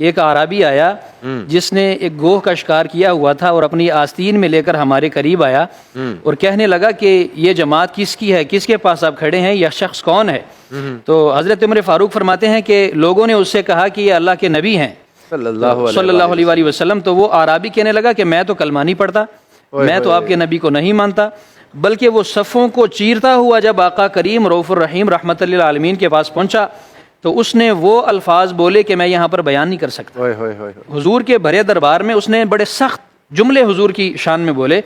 ایک اعرابی آیا جس نے ایک گوہ کا شکار کیا ہوا تھا اور اپنی آستین میں لے کر ہمارے قریب آیا اور کہنے لگا کہ یہ جماعت کس کی ہے، کس کے پاس آپ کھڑے ہیں، یہ شخص کون ہے؟ تو حضرت عمر فاروق فرماتے ہیں کہ لوگوں نے اس سے کہا کہ یہ اللہ کے نبی ہیں صلی اللہ علیہ وآلہ وسلم۔ تو وہ اعرابی کہنے لگا کہ میں تو کلمہ نہیں پڑھتا، میں تو آپ کے نبی کو نہیں مانتا، بلکہ وہ صفوں کو چیرتا ہوا جب آقا کریم رؤوف الرحیم رحمت للعالمین کے پاس پہنچا تو اس نے وہ الفاظ بولے کہ میں یہاں پر بیان نہیں کر سکتا۔ حضور کے بھرے دربار میں اس نے بڑے سخت جملے حضور کی شان میں بولے۔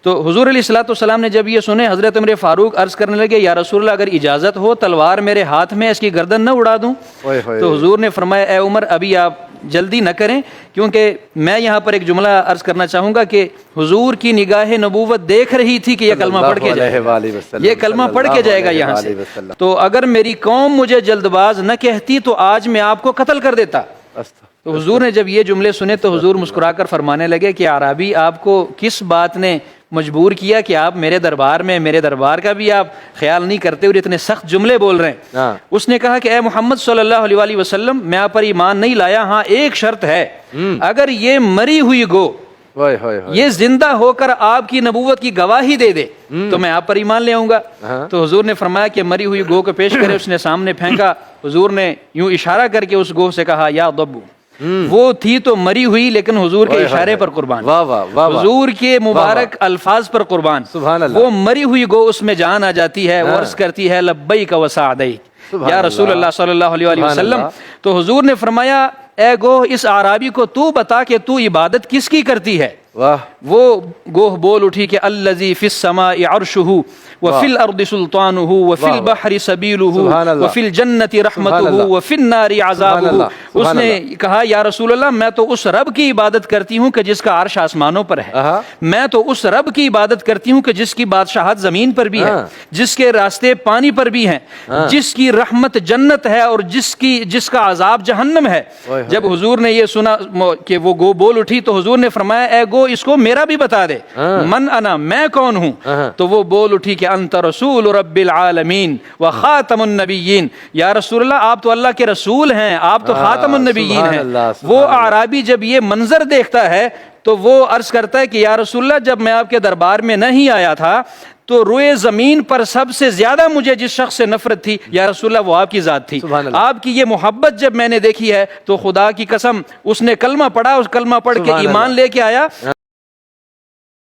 تو حضور علیہ الصلوۃ والسلام نے جب یہ سنے، حضرت عمر فاروق عرض کرنے لگے یا رسول اللہ اگر اجازت ہو تلوار میرے ہاتھ میں اس کی گردن نہ اڑا دوں؟ تو حضور نے فرمایا اے عمر ابھی آپ جلدی نہ کریں، کیونکہ میں یہاں پر ایک جملہ عرض کرنا چاہوں گا کہ حضور کی نگاہ نبوت دیکھ رہی تھی کہ یہ کلمہ پڑھ کے جائے گا، یہ کلمہ پڑھ کے جائے گا یہاں سے، تو اگر میری قوم مجھے جلد باز نہ کہتی تو آج میں آپ کو قتل کر دیتا۔ تو حضور نے جب یہ جملے سنے تو حضور مسکرا کر فرمانے لگے کہ اعرابی آپ کو کس بات نے مجبور کیا کہ آپ میرے دربار میں میرے دربار کا بھی آپ خیال نہیں کرتے اور اتنے سخت جملے بول رہے ہیں؟ اس نے کہا کہ اے محمد صلی اللہ علیہ وآلہ وسلم میں آپ پر ایمان نہیں لایا، ہاں ایک شرط ہے، اگر یہ مری ہوئی گو یہ زندہ ہو کر آپ کی نبوت کی گواہی دے دے تو میں آپ پر ایمان لے آؤں گا۔ تو حضور نے فرمایا کہ مری ہوئی گو کو پیش کرے، اس نے سامنے پھینکا، حضور نے یوں اشارہ کر کے اس گوہ سے کہا یا ضبو، وہ تھی تو مری ہوئی لیکن حضور کے اشارے پر قربان، حضور کے مبارک الفاظ پر قربان، وہ مری ہوئی گو اس میں جان آ جاتی ہے، عرض کرتی ہے لبیک و سعدیک یا رسول اللہ صلی اللہ علیہ وآلہ وسلم۔ تو حضور نے فرمایا اے گوہ اس اعرابی کو تو بتا کہ تو عبادت کس کی کرتی ہے؟ وہ گوہ بول اٹھی کہ الذی فی السماء عرشہ وفی الارض سلطانہ وفی البحر سبیلہ وفی الجنت رحمتہ وفی النار عذابہ۔ اس نے کہا یا رسول اللہ میں تو اس رب کی عبادت کرتی ہوں کہ جس کا عرش آسمانوں پر ہے، میں تو اس رب کی عبادت کرتی ہوں کہ جس کی بادشاہت زمین پر بھی ہے، جس کے راستے پانی پر بھی ہیں، جس کی رحمت جنت ہے اور جس کا عذاب جہنم ہے۔ جب حضور نے یہ سنا کہ وہ گو بول اٹھی تو حضور نے فرمایا اے گو اس کو میرا بھی بتا دے، من انا میں کون ہوں؟ تو وہ بول اٹھی کہ انت رسول رب العالمین و خاتم النبیین، یا رسول اللہ آپ تو اللہ کے رسول ہیں، آپ تو خاتم النبیین ہیں۔ وہ اعرابی جب یہ منظر دیکھتا ہے تو وہ عرض کرتا ہے کہ یا رسول اللہ جب میں آپ کے دربار میں نہیں آیا تھا تو روئے زمین پر سب سے زیادہ مجھے جس شخص سے نفرت تھی یا رسول اللہ وہ آپ کی ذات تھی، آپ کی یہ محبت جب میں نے دیکھی ہے تو خدا کی قسم اس نے کلمہ پڑھا، اس کلمہ پڑھ کے ایمان لے کے آیا۔